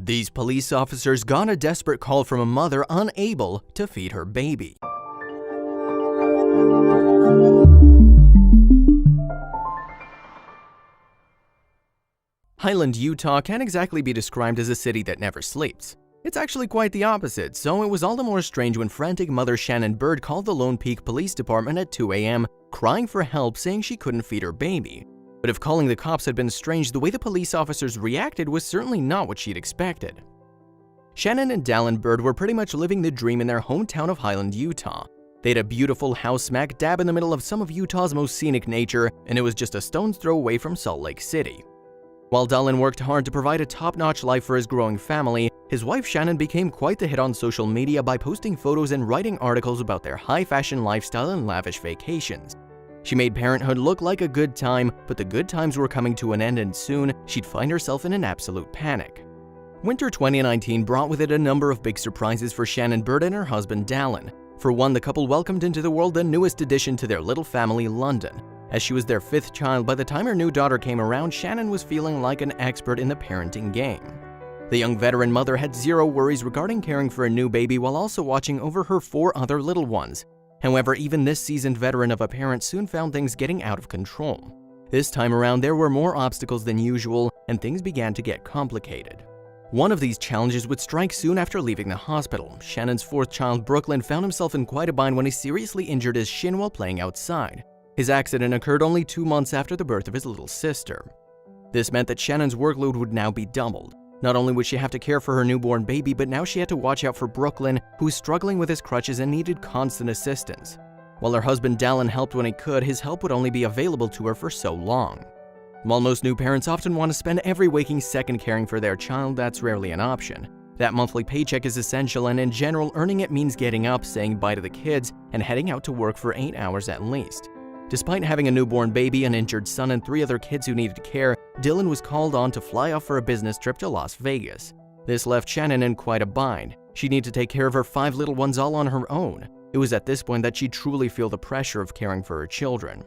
These police officers got a desperate call from a mother unable to feed her baby. Highland, Utah can't exactly be described as a city that never sleeps. It's actually quite the opposite, so it was all the more strange when frantic mother Shannon Bird called the Lone Peak Police Department at 2 a.m. crying for help, saying she couldn't feed her baby. But if calling the cops had been strange, the way the police officers reacted was certainly not what she'd expected. Shannon and Dallin Bird were pretty much living the dream in their hometown of Highland, Utah. They had a beautiful house smack dab in the middle of some of Utah's most scenic nature, and it was just a stone's throw away from Salt Lake City. While Dallin worked hard to provide a top-notch life for his growing family, his wife Shannon became quite the hit on social media by posting photos and writing articles about their high-fashion lifestyle and lavish vacations. She made parenthood look like a good time, but the good times were coming to an end, and soon she'd find herself in an absolute panic. Winter 2019 brought with it a number of big surprises for Shannon Bird and her husband Dallin. For one, the couple welcomed into the world the newest addition to their little family, London. As she was their fifth child, by the time her new daughter came around, Shannon was feeling like an expert in the parenting game. The young veteran mother had zero worries regarding caring for a new baby while also watching over her 4 other little ones. However, even this seasoned veteran of a parent soon found things getting out of control. This time around, there were more obstacles than usual, and things began to get complicated. One of these challenges would strike soon after leaving the hospital. Shannon's 4th child, Brooklyn, found himself in quite a bind when he seriously injured his shin while playing outside. His accident occurred only 2 months after the birth of his little sister. This meant that Shannon's workload would now be doubled. Not only would she have to care for her newborn baby, but now she had to watch out for Brooklyn, who was struggling with his crutches and needed constant assistance. While her husband Dallin helped when he could, his help would only be available to her for so long. While most new parents often want to spend every waking second caring for their child, that's rarely an option. That monthly paycheck is essential, and in general, earning it means getting up, saying bye to the kids, and heading out to work for 8 hours at least. Despite having a newborn baby, an injured son, and 3 other kids who needed care, Dylan was called on to fly off for a business trip to Las Vegas. This left Shannon in quite a bind. She'd need to take care of her 5 little ones all on her own. It was at this point that she'd truly feel the pressure of caring for her children.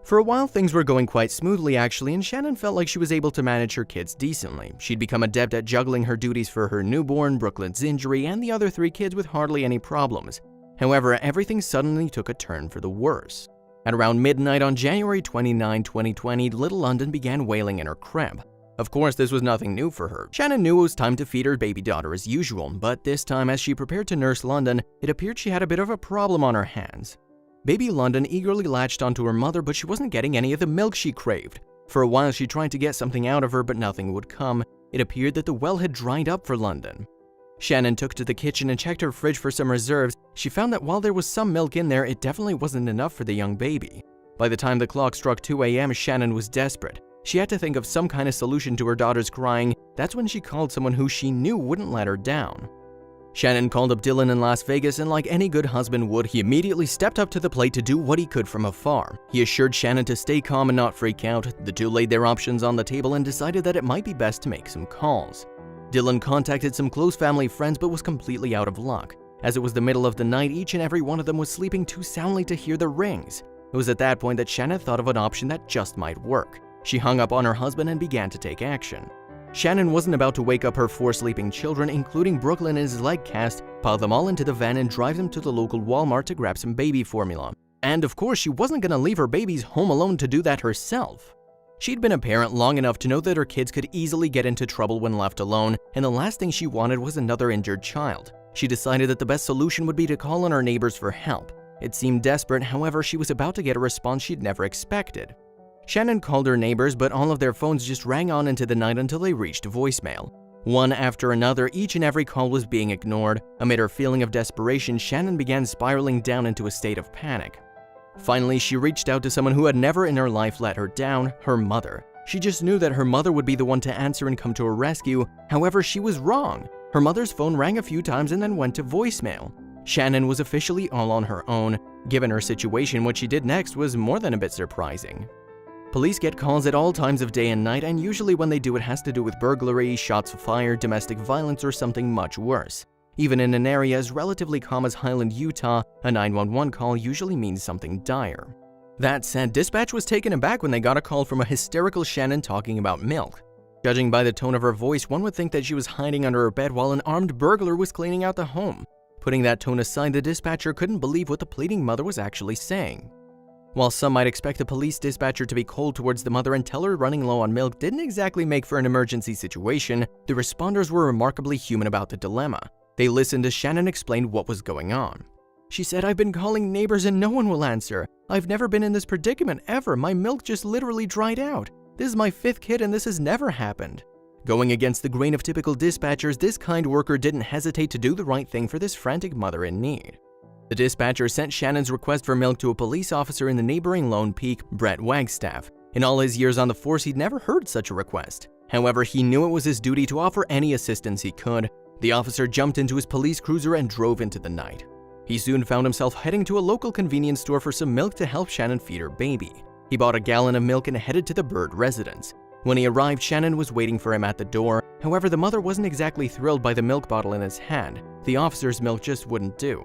For a while, things were going quite smoothly actually, and Shannon felt like she was able to manage her kids decently. She'd become adept at juggling her duties for her newborn, Brooklyn's injury, and the other 3 kids with hardly any problems. However, everything suddenly took a turn for the worse. At around midnight on January 29, 2020, little London began wailing in her crib. Of course, this was nothing new for her. Shannon knew it was time to feed her baby daughter as usual, but this time as she prepared to nurse London, it appeared she had a bit of a problem on her hands. Baby London eagerly latched onto her mother, but she wasn't getting any of the milk she craved. For a while, she tried to get something out of her, but nothing would come. It appeared that the well had dried up for London. Shannon took to the kitchen and checked her fridge for some reserves. She found that while there was some milk in there, it definitely wasn't enough for the young baby. By the time the clock struck 2 a.m., Shannon was desperate. She had to think of some kind of solution to her daughter's crying. That's when she called someone who she knew wouldn't let her down. Shannon called up Dylan in Las Vegas, and like any good husband would, he immediately stepped up to the plate to do what he could from afar. He assured Shannon to stay calm and not freak out. The two laid their options on the table and decided that it might be best to make some calls. Dylan contacted some close family friends but was completely out of luck. As it was the middle of the night, each and every one of them was sleeping too soundly to hear the rings. It was at that point that Shannon thought of an option that just might work. She hung up on her husband and began to take action. Shannon wasn't about to wake up her 4 sleeping children, including Brooklyn in his leg cast, pile them all into the van and drive them to the local Walmart to grab some baby formula. And of course, she wasn't gonna leave her babies home alone to do that herself. She'd been a parent long enough to know that her kids could easily get into trouble when left alone, and the last thing she wanted was another injured child. She decided that the best solution would be to call on her neighbors for help. It seemed desperate, however, she was about to get a response she'd never expected. Shannon called her neighbors, but all of their phones just rang on into the night until they reached voicemail. One after another, each and every call was being ignored. Amid her feeling of desperation, Shannon began spiraling down into a state of panic. Finally, she reached out to someone who had never in her life let her down, her mother. She just knew that her mother would be the one to answer and come to her rescue. However, she was wrong. Her mother's phone rang a few times and then went to voicemail. Shannon was officially all on her own. Given her situation, what she did next was more than a bit surprising. Police get calls at all times of day and night, and usually when they do, it has to do with burglary, shots fired, domestic violence, or something much worse. Even in an area as relatively calm as Highland, Utah, a 911 call usually means something dire. That said, dispatch was taken aback when they got a call from a hysterical Shannon talking about milk. Judging by the tone of her voice, one would think that she was hiding under her bed while an armed burglar was cleaning out the home. Putting that tone aside, the dispatcher couldn't believe what the pleading mother was actually saying. While some might expect the police dispatcher to be cold towards the mother and tell her running low on milk didn't exactly make for an emergency situation, the responders were remarkably human about the dilemma. They listened as Shannon explained what was going on. She said, "I've been calling neighbors and no one will answer. I've never been in this predicament ever. My milk just literally dried out. This is my 5th kid and this has never happened." Going against the grain of typical dispatchers, this kind worker didn't hesitate to do the right thing for this frantic mother in need. The dispatcher sent Shannon's request for milk to a police officer in the neighboring Lone Peak, Brett Wagstaff. In all his years on the force, he'd never heard such a request. However, he knew it was his duty to offer any assistance he could. The officer jumped into his police cruiser and drove into the night. He soon found himself heading to a local convenience store for some milk to help Shannon feed her baby. He bought a gallon of milk and headed to the Bird residence. When he arrived, Shannon was waiting for him at the door. However, the mother wasn't exactly thrilled by the milk bottle in his hand. The officer's milk just wouldn't do.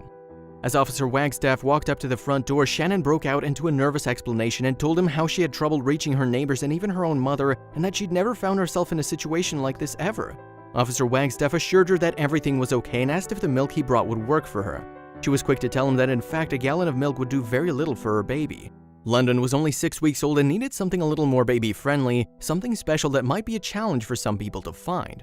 As Officer Wagstaff walked up to the front door, Shannon broke out into a nervous explanation and told him how she had trouble reaching her neighbors and even her own mother, and that she'd never found herself in a situation like this ever. Officer Wagstaff assured her that everything was okay and asked if the milk he brought would work for her. She was quick to tell him that in fact a gallon of milk would do very little for her baby. London was only 6 weeks old and needed something a little more baby-friendly, something special that might be a challenge for some people to find.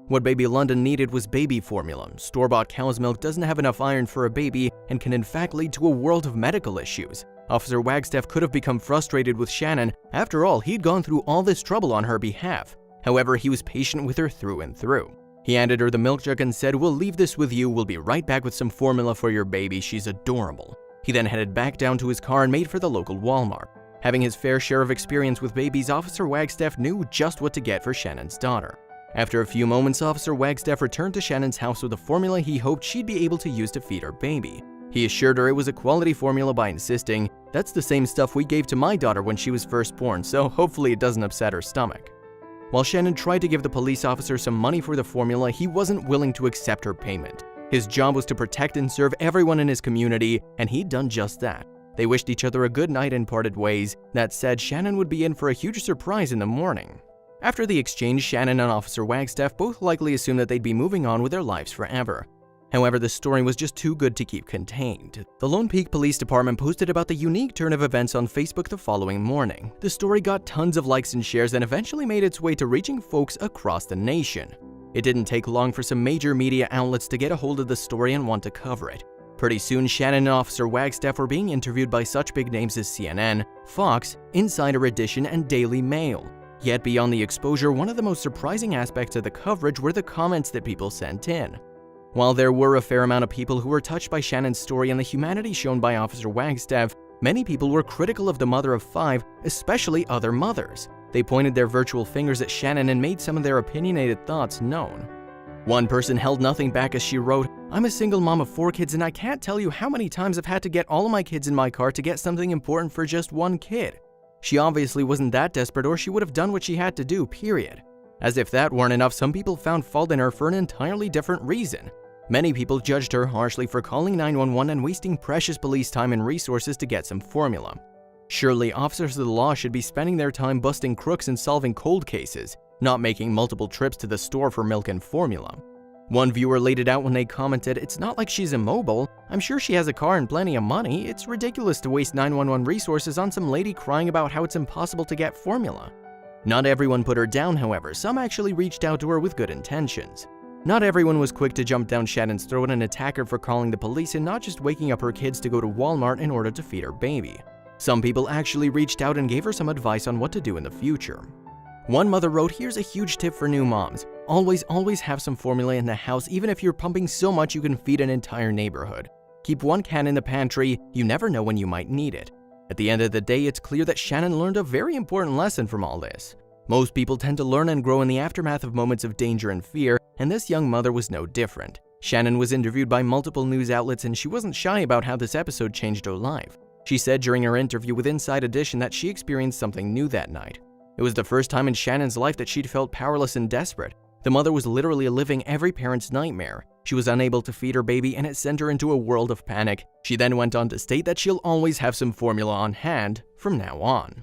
What baby London needed was baby formula. Store-bought cow's milk doesn't have enough iron for a baby and can in fact lead to a world of medical issues. Officer Wagstaff could have become frustrated with Shannon. After all, he'd gone through all this trouble on her behalf. However, he was patient with her through and through. He handed her the milk jug and said, "We'll leave this with you. We'll be right back with some formula for your baby. She's adorable." He then headed back down to his car and made for the local Walmart. Having his fair share of experience with babies, Officer Wagstaff knew just what to get for Shannon's daughter. After a few moments, Officer Wagstaff returned to Shannon's house with a formula he hoped she'd be able to use to feed her baby. He assured her it was a quality formula by insisting, "That's the same stuff we gave to my daughter when she was first born, so hopefully it doesn't upset her stomach." While Shannon tried to give the police officer some money for the formula, he wasn't willing to accept her payment. His job was to protect and serve everyone in his community, and he'd done just that. They wished each other a good night and parted ways. That said, Shannon would be in for a huge surprise in the morning. After the exchange, Shannon and Officer Wagstaff both likely assumed that they'd be moving on with their lives forever. However, the story was just too good to keep contained. The Lone Peak Police Department posted about the unique turn of events on Facebook the following morning. The story got tons of likes and shares and eventually made its way to reaching folks across the nation. It didn't take long for some major media outlets to get a hold of the story and want to cover it. Pretty soon, Shannon and Officer Wagstaff were being interviewed by such big names as CNN, Fox, Insider Edition, and Daily Mail. Yet beyond the exposure, one of the most surprising aspects of the coverage were the comments that people sent in. While there were a fair amount of people who were touched by Shannon's story and the humanity shown by Officer Wagstaff, many people were critical of the mother of 5, especially other mothers. They pointed their virtual fingers at Shannon and made some of their opinionated thoughts known. One person held nothing back as she wrote, "I'm a single mom of 4 kids and I can't tell you how many times I've had to get all of my kids in my car to get something important for just one kid. She obviously wasn't that desperate or she would have done what she had to do, period." As if that weren't enough, some people found fault in her for an entirely different reason. Many people judged her harshly for calling 911 and wasting precious police time and resources to get some formula. Surely, officers of the law should be spending their time busting crooks and solving cold cases, not making multiple trips to the store for milk and formula. One viewer laid it out when they commented, "It's not like she's immobile. I'm sure she has a car and plenty of money. It's ridiculous to waste 911 resources on some lady crying about how it's impossible to get formula." Not everyone put her down, however. Some actually reached out to her with good intentions. Not everyone was quick to jump down Shannon's throat and attack her for calling the police and not just waking up her kids to go to Walmart in order to feed her baby. Some people actually reached out and gave her some advice on what to do in the future. One mother wrote, "Here's a huge tip for new moms. Always have some formula in the house, even if you're pumping so much you can feed an entire neighborhood. Keep one can in the pantry, you never know when you might need it." At the end of the day, it's clear that Shannon learned a very important lesson from all this. Most people tend to learn and grow in the aftermath of moments of danger and fear, and this young mother was no different. Shannon was interviewed by multiple news outlets and she wasn't shy about how this episode changed her life. She said during her interview with Inside Edition that she experienced something new that night. It was the first time in Shannon's life that she'd felt powerless and desperate. The mother was literally living every parent's nightmare. She was unable to feed her baby and it sent her into a world of panic. She then went on to state that she'll always have some formula on hand from now on.